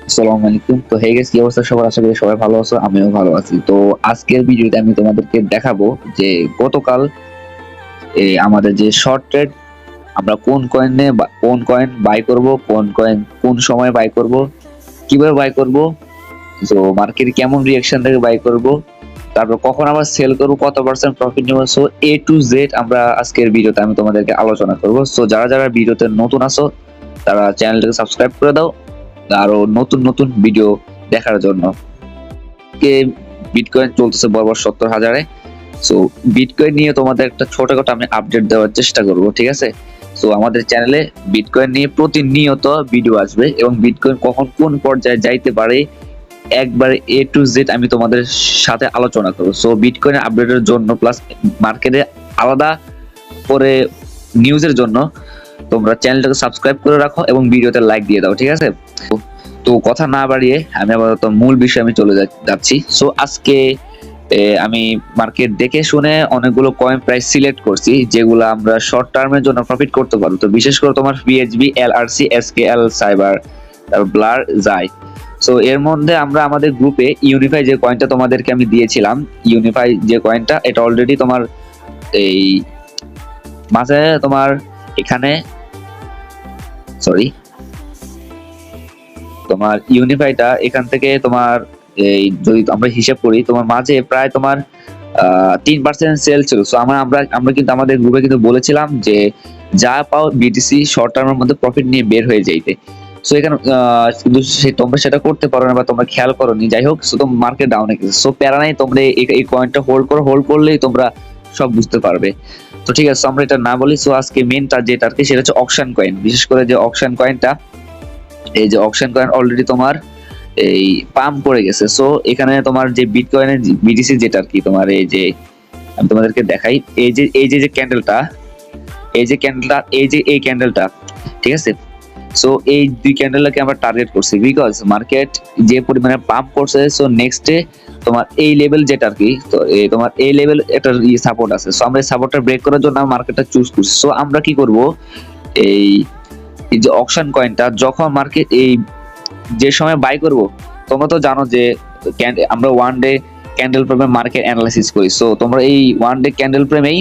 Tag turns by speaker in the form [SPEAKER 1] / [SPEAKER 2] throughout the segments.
[SPEAKER 1] আসসালামু আলাইকুম। তো হে গাইস, কি অবস্থা সবার? আশা করি সবাই ভালো আছো, আমিও ভালো আছি। তো আজকের ভিডিওতে আমি তোমাদেরকে দেখাবো যে গতকাল আমাদের যে শর্ট ট্রেড, আমরা কোন কয়েন বাই করব, কোন কয়েন কোন সময় বাই করব, কিভাবে বাই করব, তো মার্কেট কেমন রিঅ্যাকশন থেকে বাই করব, তারপর কখন আবার সেল করব, কত পার্সেন্ট প্রফিট নেব। সো এ টু জেড আমরা আজকের ভিডিওতে আমি তোমাদেরকে আলোচনা করব। সো যারা যারা ভিডিওতে নতুন আছো তারা চ্যানেলটাকে সাবস্ক্রাইব করে দাও আরো নতুন নতুন ভিডিও দেখার জন্য। বিটকয়েন চলতেছে বরাবর 70,000-এ। সো বিটকয়েন নিয়ে তোমাদের একটা ছোটখাটো আমি আপডেট দেওয়ার চেষ্টা করব, ঠিক আছে? সো আমাদের চ্যানেলে বিটকয়েন নিয়ে প্রতিনিয়ত ভিডিও আসবে এবং বিটকয়েন কখন কোন পর্যায়ে যাইতে পারে একবারে এ টু জেড আমি তোমাদের সাথে আলোচনা করব। সো বিটকয়েন আপডেটের জন্য প্লাস মার্কেটে আলাদা করে নিউজের জন্য তোমরা চ্যানেলটাকে সাবস্ক্রাইব করে রাখো এবং ভিডিওতে লাইক দিয়ে দাও, ঠিক আছে? তো কথা না বাড়িয়ে আমি আপাতত মূল বিষয়ে আমি চলে যাচ্ছি। সো আজকে আমি মার্কেট দেখে শুনে অনেকগুলো কয়েন প্রাইস সিলেক্ট করছি যেগুলো আমরা শর্ট টার্মের জন্য প্রফিট করতে পারবো। তো বিশেষ করে তোমার বিএচবি, এলআরসি, এসকেএল, সাইবার, তারপর ব্লার, যায়। সো এর মধ্যে আমরা আমাদের গ্রুপে ইউনিফাই যে কয়েনটা তোমাদেরকে আমি দিয়েছিলাম, ইউনিফাই যে কয়েনটা, এটা অলরেডি তোমার এই মাঝে তোমার এখানে সরি তোমার ইউনিফাইটা এখান থেকে তোমার এই যদি আমরা হিসাব করি তোমার মাঝে প্রায় তোমার 3% সেল ছিল। সো আমরা কিন্তু আমাদের গ্রুপে কিন্তু বলেছিলাম যে যা পাও বিটিসি শর্ট টার্মের মধ্যে প্রফিট নিয়ে বের হয়ে যাইতে। সো এখানে কিন্তু তোমরা সেটা করতে পারো না বা তোমরা খেয়াল করোনি, যাই হোক। সো তোমার মার্কেট ডাউনে গেছে, সো প্যারা নাই, তোমরা এই কয়েনটা হোল্ড করলেই তোমরা সব বুঝতে পারবে। তো ঠিক আছে, আমরা এটা না বলি। সো আজকে মেনটা যেটা আর কি, সেটা হচ্ছে অকশন কয়েন। বিশেষ করে যে অকশন কয়েনটা, এই যে অকশন কয়েন অলরেডি তোমার এই পাম্প করে গেছে। সো এখানে তোমার যে বিটকয়েনের বিটিসি যেটা আর কি তোমার, এই যে আমি তোমাদেরকে দেখাই, এই যে ক্যান্ডেলটা, এই ক্যান্ডেলটা, ঠিক আছে? সো এই দুই ক্যান্ডেলটাকে আমরা টার্গেট করছি বিকজ মার্কেট যে পরিমাণে পাম্প করছে। সো নেক্সট ডে তোমার এই লেভেল যেটা আর কি, তো এই তোমার এই লেভেল একটা সাপোর্ট আছে। সো আমরা এই সাপোর্টটা ব্রেক করার জন্য মার্কেটটা চুজ করছি। সো আমরা কি করব, এই যে অকশন কয়েনটা যখন মার্কেট এই যে সময় বাই করব, তোমরা তো জানো যে আমরা ওয়ান ডে ক্যান্ডেল ফ্রেমে মার্কেট অ্যানালাইসিস করি। সো তোমরা এই ওয়ান ডে ক্যান্ডেল ফ্রেমেই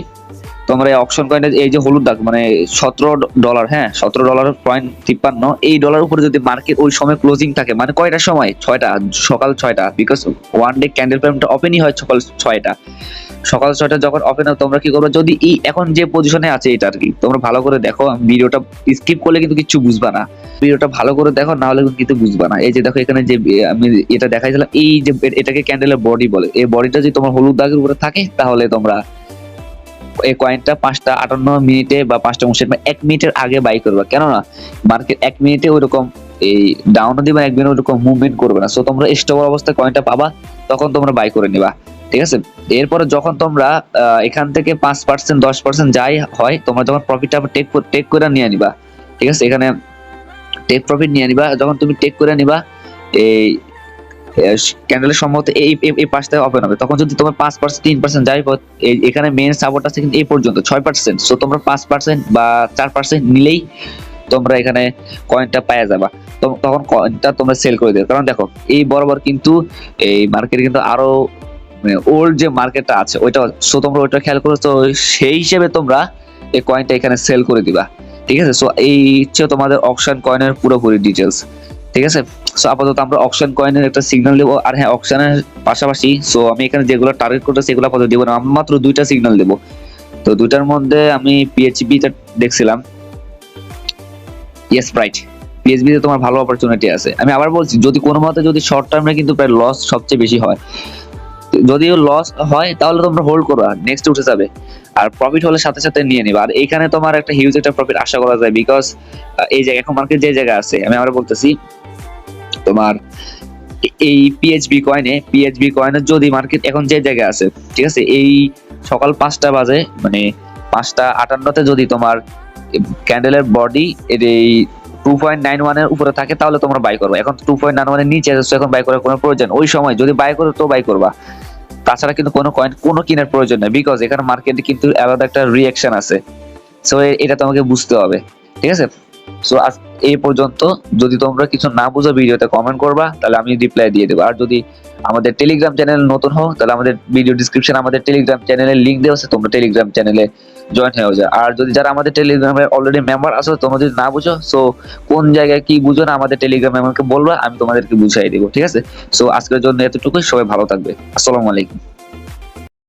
[SPEAKER 1] তোমরা এই অকশন কয়েনের এই যে হলুদ দাগ মানে $17, হ্যাঁ $17.53, এই ডলার উপরে যদি মার্কেট ওই সময় ক্লোজিং থাকে, মানে কয়টার সময়, 6টা, সকাল 6টা, বিকজ ওয়ান ডে ক্যান্ডেল ফ্রেমটা ওপেনই হয় সকাল 6টা যখন ওপেন হয়, তোমরা কি করবে, যদি এই এখন যে পজিশনে আছে এটা আর কি, তোমরা ভালো করে দেখো। ভিডিওটা স্কিপ করলে কিন্তু কিছু বুঝবা না, ভিডিওটা ভালো করে দেখো, না হলে কিন্তু বুঝবা না। এই যে দেখো এখানে যে আমি এটা দেখাইছিলাম, এই যে এটাকে ক্যান্ডেলের বডি বলে, এই বডিটা যদি তোমার হলুদ দাগের উপরে থাকে তাহলে তোমরা এই কয়েনটা 5:58 বা 5:59 বা 1 মিনিটের আগে বাই করবা। কেননা মার্কেট 1 মিনিটে ওইরকম এই ডাউন দিবা, 1 মিনিট ওইরকম মুভমেন্ট করবে না। সো তোমরা স্টপ অবস্থায় কয়েনটা পাবা, তখন তোমরা বাই করে নিবা, ঠিক আছে? এরপরে যখন তোমরা এখান থেকে 5% 10% যাই হয়, তোমরা যখন প্রফিটটা টেক করে নিয়ে নিবা, ঠিক আছে? এখানে টেক প্রফিট নিয়ে নিবা। যখন তুমি টেক করে নিবা, এই ক্যান্ডেলের সম্ভবত এই পাশটা ওপেন হবে, তখন যদি তোমার 5% 3% যাই, এখানে মেন সাপোর্ট আছে কিন্তু এই পর্যন্ত 6%। সো তোমরা 5% বা 4% নিলেই তোমরা এখানে কয়েনটা পাওয়া যাবা। তখন কয়েনটা তোমরা সেল করে দেবে। কারণ দেখো এই বরাবর কিন্তু এই মার্কেট কিন্তু আরো ওল্ড যে মার্কেটটা আছে ওইটা, সো তোমরা ওইটা খেয়াল করো। তো সেই হিসেবে তোমরা এই কয়েনটা এখানে সেল করে দিবা, ঠিক আছে? সো এই হচ্ছে তোমাদের অকশন কয়েনের পুরোপুরি ডিটেলস, ঠিক আছে? সো আপাতত আমরা অকশন কয়েনের একটা সিগন্যাল দেবো। আর হ্যাঁ, অকশনের পাশাপাশি সো আমি এখানে যেগুলো টার্গেট করতেছি এগুলো আপাতত দেবো না, আমি মাত্র 2টা সিগন্যাল দেবো। তো 2টার মধ্যে আমি পিএইচবিটা দেখছিলাম, ইয়েস রাইট, পিএইচবি তে তোমার ভালো অপরচুনিটি আছে। আমি আবার বলছি, যদি কোনো মতে যদি শর্ট টার্মে কিন্তু প্রায় লস সবচেয়ে বেশি হয়, যদিও লস হয় তাহলে তোমরা হোল্ড করো, আর নেক্সট উঠে যাবে। আর প্রফিট হলে সাথে সাথে নিয়ে নিবা। আর এইখানে তোমার একটা হিউজ একটা প্রফিট আশা করা যায় বিকজ এই জায়গা এখন মার্কেট যে জায়গা আছে, আমি আবার বলতেছি তোমার এই পিএইচবি কয়েনে যদি মার্কেট এখন যে জায়গায় আছে, ঠিক আছে, এই সকাল 5টা বাজে মানে 5:58-তে যদি তোমার ক্যান্ডেলের বডি এই 2.91 এর উপরে থাকে তাহলে তোমরা বাই করবে। এখন 2.91 এর নিচে আছে, এখন বাই করার কোনো প্রয়োজন, ওই সময় যদি বাই করো তো বাই করবা, তাছাড়া কিন্তু কোনো কয়েন কোনো কেনার প্রয়োজন নেই বিকজ এখানে মার্কেটে কিন্তু আলাদা একটা রিঅ্যাকশন আছে। সো এটা তোমাকে বুঝতে হবে, ঠিক আছে? সো আজ এই পর্যন্ত। যদি তোমরা কিছু না বুঝো ভিডিওতে কমেন্ট করবা, তাহলে আমি রিপ্লাই দিয়ে দেবো। আর যদি আমাদের টেলিগ্রাম চ্যানেল নতুন হও, তাহলে আমাদের ভিডিও ডিসক্রিপশন আমাদের টেলিগ্রাম চ্যানেলের লিংক দেওয়া আছে, তোমরা টেলিগ্রাম চ্যানেলে জয়েন হয়ে যাও। আর যদি যারা আমাদের টেলিগ্রামে অলরেডি মেম্বার আছো, তোমরা যদি না বুঝো, সো কোন জায়গায় কি বুঝো না আমাদের টেলিগ্রাম মেম্বারকে বলবা, আমি তোমাদেরকে বুঝাই দেবো, ঠিক আছে? সো আজকের জন্য এতটুকুই, সবাই ভালো থাকবে। আসসালামু আলাইকুম।